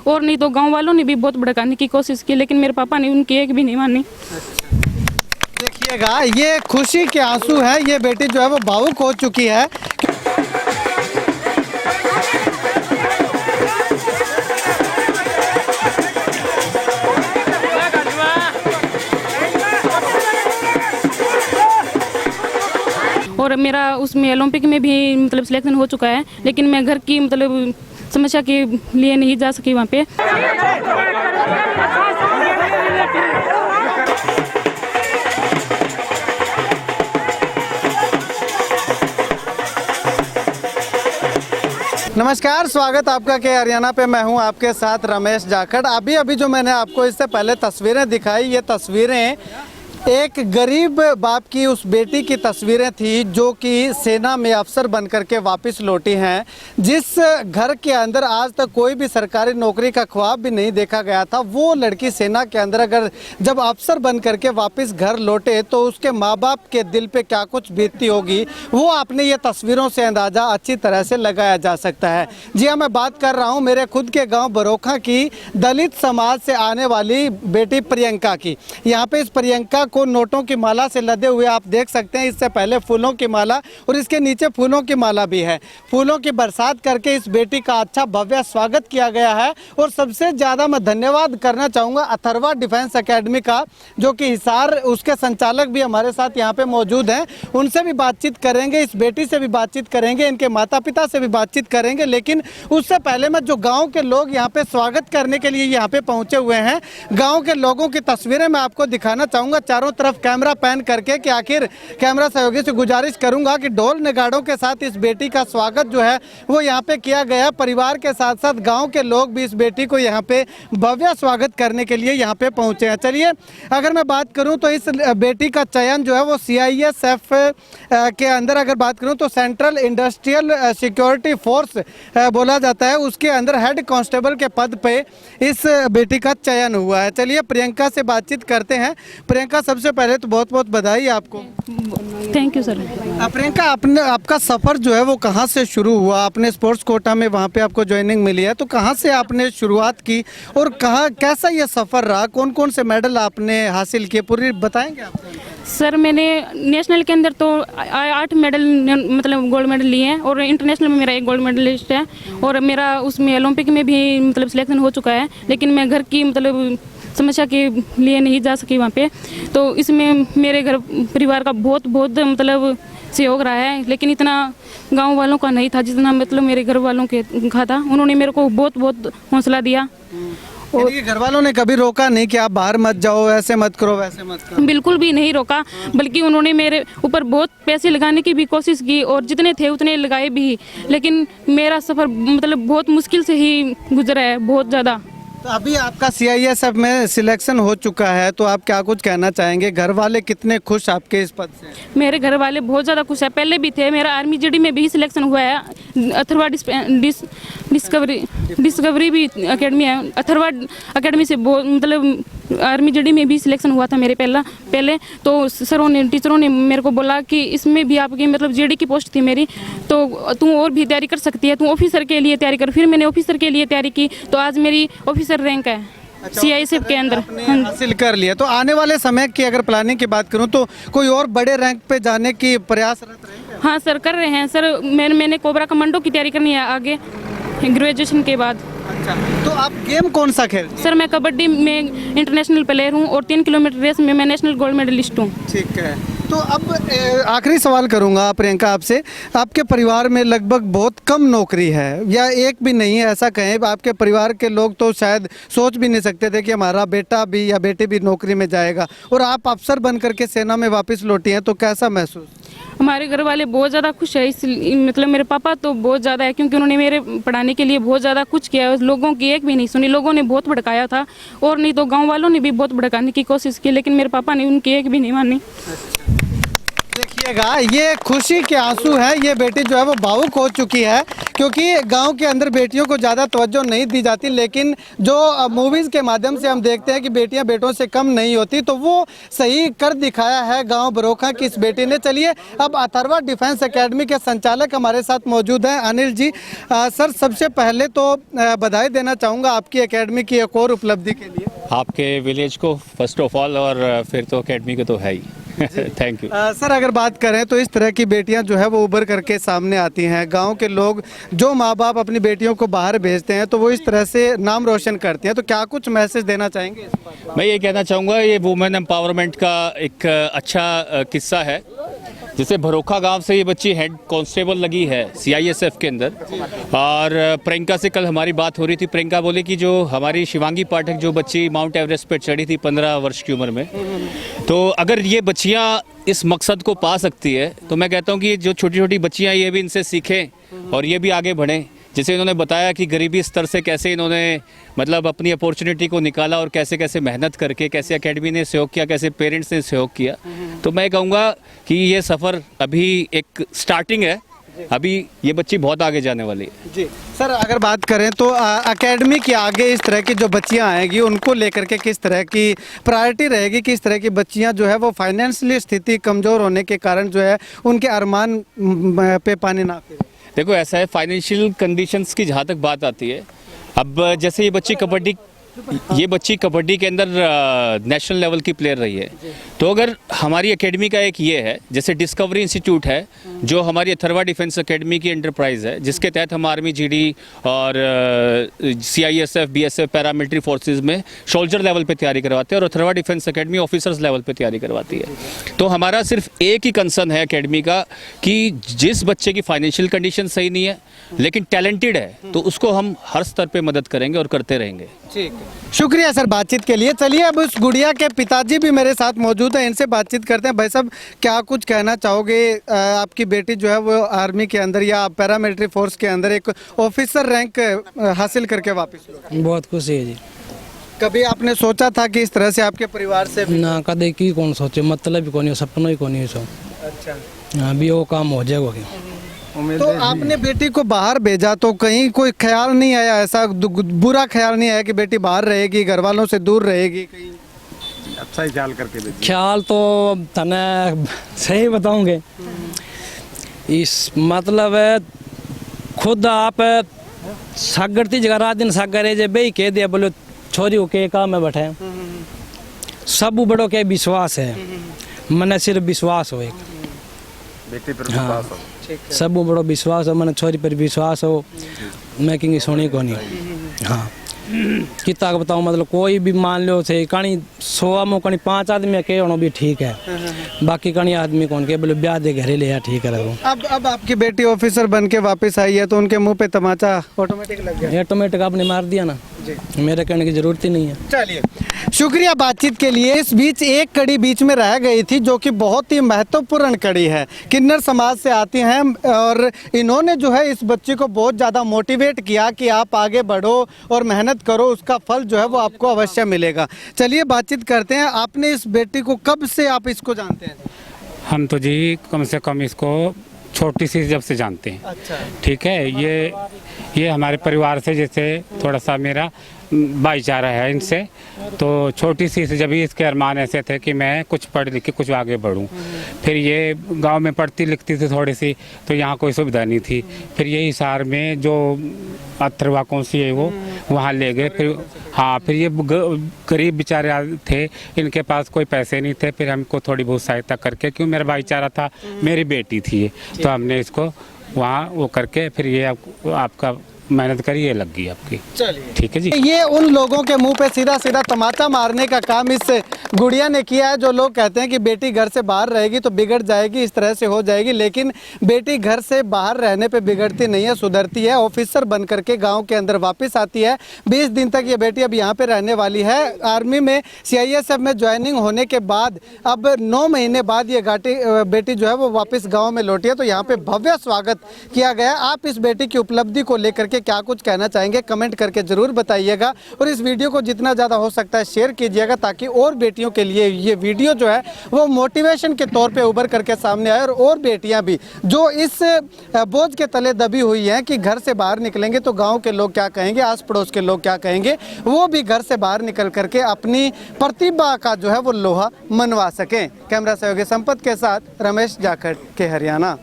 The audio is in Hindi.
और नहीं तो गांव वालों ने भी बहुत भड़काने की कोशिश की, लेकिन मेरे पापा ने उनकी एक भी नहीं मानी। देखिएगा, ये खुशी के आंसू है। ये बेटी जो है वो भावुक हो चुकी है। और मेरा उसमें ओलंपिक में भी मतलब सिलेक्शन हो चुका है, लेकिन मैं घर की मतलब समस्या के लिए नहीं जा सकी वहाँ पे। नमस्कार, स्वागत आपका के हरियाणा पे। मैं हूं आपके साथ रमेश जाखड़। अभी जो मैंने आपको इससे पहले तस्वीरें दिखाई, ये तस्वीरें एक गरीब बाप की उस बेटी की तस्वीरें थी जो कि सेना में अफसर बन करके वापस लौटी हैं। जिस घर के अंदर आज तक कोई भी सरकारी नौकरी का ख्वाब भी नहीं देखा गया था, वो लड़की सेना के अंदर अगर जब अफसर बन करके वापस घर लौटे तो उसके माँ बाप के दिल पे क्या कुछ बीतती होगी, वो आपने ये तस्वीरों से अंदाज़ा अच्छी तरह से लगाया जा सकता है। जी हाँ, मैं बात कर रहा हूँ मेरे खुद के गाँव बरोखा की दलित समाज से आने वाली बेटी प्रियंका की। यहाँ पे इस प्रियंका को नोटों की माला से लदे हुए आप देख सकते हैं। इससे पहले फूलों की माला और इसके नीचे फूलों की माला भी है। फूलों की बरसात करके इस बेटी का अच्छा भव्य स्वागत किया गया है। और सबसे ज़्यादा मैं धन्यवाद करना चाहूँगा अथर्वा डिफेंस एकेडमी का, जो कि हिसार, उसके संचालक भी हमारे साथ यहाँ पे मौजूद हैं। उनसे भी बातचीत करेंगे, इस बेटी से भी बातचीत करेंगे, इनके माता पिता से भी बातचीत करेंगे। लेकिन उससे पहले मैं जो गाँव के लोग यहाँ पे स्वागत करने के लिए यहाँ पे पहुँचे हुए हैं, गाँव के लोगों की तस्वीरें मैं आपको दिखाना चाहूँगा। चारों तरफ कैमरा पैन करके कि आखिर कैमरा सहयोगी से गुजारिश करूंगा कि ढोल नगाड़ों के साथ इस बेटी का स्वागत जो है वो यहाँ पे किया गया। परिवार के साथ साथ गांव के लोग भी इस बेटी को यहाँ पे भव्य स्वागत करने के लिए यहाँ पे पहुंचे हैं। चलिए, अगर मैं बात करूं तो इस बेटी का चयन जो है वो CISF के अंदर अगर बात करूँ तो सेंट्रल इंडस्ट्रियल सिक्योरिटी फोर्स बोला जाता है, उसके अंदर हेड कांस्टेबल के पद पे इस बेटी का चयन हुआ है। चलिए प्रियंका से बातचीत करते हैं। प्रियंका, सबसे पहले तो बहुत बहुत बधाई आपको। Thank you sir. प्रियंका, आपका सफ़र जो है वो कहाँ से शुरू हुआ? आपने स्पोर्ट्स कोटा में वहाँ पे आपको ज्वाइनिंग मिली है, तो कहाँ से आपने शुरुआत की और कहाँ कैसा ये सफ़र रहा? कौन कौन से मेडल आपने हासिल किए, पूरी बताएंगे आप? सर, मैंने नेशनल के अंदर तो 8 मेडल मतलब गोल्ड मेडल लिए हैं और इंटरनेशनल में मेरा 1 गोल्ड मेडलिस्ट है। और मेरा उसमें ओलंपिक में भी मतलब सिलेक्शन हो चुका है, लेकिन मैं घर की मतलब समस्या के लिए नहीं जा सकी वहाँ पे। तो इसमें मेरे घर परिवार का बहुत मतलब सहयोग रहा है, लेकिन इतना गांव वालों का नहीं था जितना मतलब मेरे घर वालों के का था। उन्होंने मेरे को बहुत हौसला दिया। और घर वालों ने कभी रोका नहीं कि आप बाहर मत जाओ, ऐसे मत करो, वैसे मत करो? बिल्कुल भी नहीं रोका, बल्कि उन्होंने मेरे ऊपर बहुत पैसे लगाने की भी कोशिश की और जितने थे उतने लगाए भी। लेकिन मेरा सफ़र मतलब बहुत मुश्किल से ही गुजरा है, बहुत ज़्यादा। तो अभी आपका CISF में सिलेक्शन हो चुका है, तो आप क्या कुछ कहना चाहेंगे? घर वाले कितने खुश आपके इस पद से? मेरे घर वाले बहुत ज़्यादा खुश है, पहले भी थे। मेरा आर्मी GD में भी सिलेक्शन हुआ है। अथर्वा डिस्कवरी भी एकेडमी है, अथर्वा एकेडमी से बहुत मतलब आर्मी GD में भी सिलेक्शन हुआ था मेरे पहले। तो सरों ने, टीचरों ने मेरे को बोला कि इसमें भी आपकी मतलब GD की पोस्ट थी मेरी, तो तू और भी तैयारी कर सकती है, तू ऑफिसर के लिए तैयारी कर। फिर मैंने ऑफिसर के लिए तैयारी की, तो आज मेरी ऑफिसर रैंक है। अच्छा, CISF के अंदर हासिल कर लिया। तो आने वाले समय की अगर प्लानिंग की बात करूं तो कोई और बड़े रैंक पे जाने की प्रयासरत रहेंगे? हाँ सर, कर रहे हैं सर। मैंने कोबरा कमांडो की तैयारी करनी है आगे ग्रेजुएशन के बाद। अच्छा, तो आप गेम कौन सा खेल? सर, मैं कबड्डी में इंटरनेशनल प्लेयर हूँ और 3 किलोमीटर रेस में मैं नेशनल गोल्ड मेडलिस्ट हूँ। ठीक है। तो अब आखिरी सवाल करूंगा प्रियंका आपसे। आपके परिवार में लगभग बहुत कम नौकरी है या एक भी नहीं है, ऐसा कहें। आपके परिवार के लोग तो शायद सोच भी नहीं सकते थे कि हमारा बेटा भी या बेटी भी नौकरी में जाएगा, और आप अफसर बन करके सेना में वापस लौटी हैं, तो कैसा महसूस? हमारे घर वाले बहुत ज़्यादा खुश है। इस मतलब मेरे पापा तो बहुत ज़्यादा है, क्योंकि उन्होंने मेरे पढ़ाने के लिए बहुत ज़्यादा कुछ किया है। लोगों की एक भी नहीं सुनी, लोगों ने बहुत भड़काया था और नहीं तो गांव वालों ने भी बहुत भड़काने की कोशिश की, लेकिन मेरे पापा ने उनकी एक भी नहीं मानी। देखिए देखिएगा, ये खुशी के आंसू हैं। ये बेटी जो है वो भावुक हो चुकी है, क्योंकि गांव के अंदर बेटियों को ज़्यादा तवज्जो नहीं दी जाती, लेकिन जो मूवीज़ के माध्यम से हम देखते हैं कि बेटियां बेटों से कम नहीं होती, तो वो सही कर दिखाया है गांव बरोखा की इस बेटी ने। चलिए अब अथर्वा डिफेंस एकेडमी के संचालक हमारे साथ मौजूद हैं, अनिल जी। सर, सबसे पहले तो बधाई देना चाहूँगा आपकी एकेडमी की एक और उपलब्धि के लिए। आपके विलेज को फर्स्ट ऑफ ऑल, और फिर तो एकेडमी को तो है ही। Thank you. सर, अगर बात करें तो इस तरह की बेटियां जो है वो उभर करके सामने आती हैं। गांव के लोग, जो माँ बाप अपनी बेटियों को बाहर भेजते हैं, तो वो इस तरह से नाम रोशन करते हैं, तो क्या कुछ मैसेज देना चाहेंगे इस बात पर? मैं ये कहना चाहूँगा, ये वुमेन एम्पावरमेंट का एक अच्छा किस्सा है। जैसे भरोखा गांव से ये बच्ची हेड कांस्टेबल लगी है CISF के अंदर, और प्रियंका से कल हमारी बात हो रही थी। प्रियंका बोले कि जो हमारी शिवांगी पाठक जो बच्ची माउंट एवरेस्ट पर चढ़ी थी 15 वर्ष की उम्र में, तो अगर ये बच्चियां इस मकसद को पा सकती है, तो मैं कहता हूं कि जो छोटी छोटी बच्चियां ये भी इनसे सीखें और ये भी आगे बढ़ें। जैसे इन्होंने बताया कि गरीबी स्तर से कैसे इन्होंने मतलब अपनी अपॉर्चुनिटी को निकाला, और कैसे कैसे मेहनत करके, कैसे एकेडमी ने सहयोग किया, कैसे पेरेंट्स ने सहयोग किया। तो मैं कहूँगा कि ये सफ़र अभी एक स्टार्टिंग है, अभी ये बच्ची बहुत आगे जाने वाली है। जी सर, अगर बात करें तो एकेडमी के आगे इस तरह की जो बच्चियां आएंगी, उनको लेकर के किस तरह की प्रायोरिटी रहेगी? किस तरह की बच्चियां जो है वो फाइनेंशियली स्थिति कमज़ोर होने के कारण जो है उनके अरमान पे पानी ना फिरे? देखो, ऐसा है, फाइनेंशियल कंडीशंस की जहाँ तक बात आती है, अब जैसे ये बच्ची कबड्डी के अंदर नेशनल लेवल की प्लेयर रही है, तो अगर हमारी एकेडमी का एक ये है, जैसे डिस्कवरी इंस्टीट्यूट है जो हमारी अथर्वा डिफेंस एकेडमी की एंटरप्राइज है, जिसके तहत हम आर्मी, GD और CISF, BSF पैरामिलिट्री फोर्सेस में सोल्जर लेवल पे तैयारी करवाते हैं, और Atharva defence academy officers level पे तैयारी करवाती है। तो हमारा सिर्फ एक ही कंसर्न है एकेडमी का कि जिस बच्चे की फाइनेंशियल कंडीशन सही नहीं है लेकिन टैलेंटेड है, तो उसको हम हर स्तर पे मदद करेंगे और करते रहेंगे। ठीक है, शुक्रिया सर बातचीत के लिए। चलिए अब उस गुड़िया के पिताजी भी मेरे साथ मौजूद हैं, इनसे बातचीत करते हैं। भाई साहब, क्या कुछ कहना चाहोगे? आपकी बेटी जो है वो आर्मी के अंदर या पैरामिलिट्री फोर्स के अंदर एक ऑफिसर रैंक हासिल करके वापस लौटी। बहुत खुशी है जी। कभी आपने सोचा था कि इस तरह से आपके परिवार से भी? ना कदे की कौन सोचे, मतलब ही कौन, सपना ही कौन सो। अच्छा, अभी वो काम हो जाएगा क्या? तो आपने बेटी को बाहर भेजा तो कहीं कोई ख्याल नहीं आया, ऐसा बुरा ख्याल नहीं आया कि बेटी बाहर रहेगी, घर वालों से दूर रहेगी? कहीं अच्छा ही ख्याल करके भेजिए। ख्याल तो तने सही बताऊंगे, इस मतलब है खुद आप सागरती जगह रात दिन सागर जे बे कह दिया, बोलो छोरी हो के काम में बैठे, सब बड़ों के विश्वास है, मने सिर्फ विश्वास हो, एक बेटी पर विश्वास हो। सब बड़ो विश्वास हो, मैंने छोरी पर विश्वास हो, मैं कहीं सोनी को नहीं। हाँ, कितना बताऊँ, मतलब कोई भी मान लो थे कहीं 100 में कहीं 5 आदमी के होना भी ठीक है, बाकी कहीं आदमी कौन के बोले ब्याह दे घरे ले ठीक है। अब आपकी बेटी ऑफिसर बन के वापस आई है, तो उनके मुंह पे तमाचा ऑटोमेटिक लग गया? ऑटोमेटिक आपने मार दिया ना जी, मेरे कहने की जरूरत ही नहीं है। चलिए, शुक्रिया बातचीत के लिए। इस बीच एक कड़ी बीच में रह गई थी, जो कि बहुत ही महत्वपूर्ण कड़ी है। किन्नर समाज से आती हैं और इन्होंने जो है इस बच्ची को बहुत ज़्यादा मोटिवेट किया कि आप आगे बढ़ो और मेहनत करो, उसका फल जो है वो आपको अवश्य मिलेगा। चलिए बातचीत करते हैं। आपने इस बेटी को कब से आप इसको जानते हैं? हम तो जी कम से कम इसको छोटी सी जब से जानते हैं। अच्छा, ठीक है, ये हमारे परिवार से जैसे थोड़ा सा मेरा भाईचारा है इनसे, तो छोटी सी से जब ही इसके अरमान ऐसे थे कि मैं कुछ पढ़ लिख के कुछ आगे बढ़ूं। फिर ये गांव में पढ़ती लिखती थी थोड़ी सी, तो यहाँ कोई सुविधा नहीं थी। फिर ये हिसार में जो अथर्वा कौन सी है वो वहाँ ले गए। फिर हाँ, फिर ये गरीब बेचारे थे, इनके पास कोई पैसे नहीं थे। फिर हमको थोड़ी बहुत सहायता करके, क्यों मेरा भाईचारा था, मेरी बेटी थी ये, तो हमने इसको वहाँ वो करके फिर ये आपका मेहनत करिए लग गई आपकी। चलिए ठीक है जी। ये उन लोगों के मुंह पे सीधा सीधा तमाचा मारने का काम इस गुड़िया ने किया है, जो लोग कहते हैं कि बेटी घर से बाहर रहेगी तो बिगड़ जाएगी, इस तरह से हो जाएगी। लेकिन बेटी घर से बाहर रहने पे बिगड़ती नहीं है, सुधरती है। ऑफिसर बन करके गांव के अंदर वापस आती है। 20 दिन तक ये बेटी अब यहाँ पे रहने वाली है। आर्मी में CISF में ज्वाइनिंग होने के बाद अब 9 महीने बाद ये बेटी जो है वो वापस गाँव में लौटी है। तो यहाँ पे भव्य स्वागत किया गया। आप इस बेटी की उपलब्धि को लेकर के क्या कुछ कहना चाहेंगे कमेंट करके ज़रूर बताइएगा। और इस वीडियो को जितना ज़्यादा हो सकता है शेयर कीजिएगा, ताकि और बेटियों के लिए ये वीडियो जो है वो मोटिवेशन के तौर पे उभर करके सामने आए, और बेटियां भी जो इस बोझ के तले दबी हुई हैं कि घर से बाहर निकलेंगे तो गांव के लोग क्या कहेंगे, आस पड़ोस के लोग क्या कहेंगे, वो भी घर से बाहर निकल करके अपनी प्रतिभा का जो है वो लोहा मनवा सकें। कैमरा सहयोगी संपत के साथ रमेश जाखड़ के हरियाणा।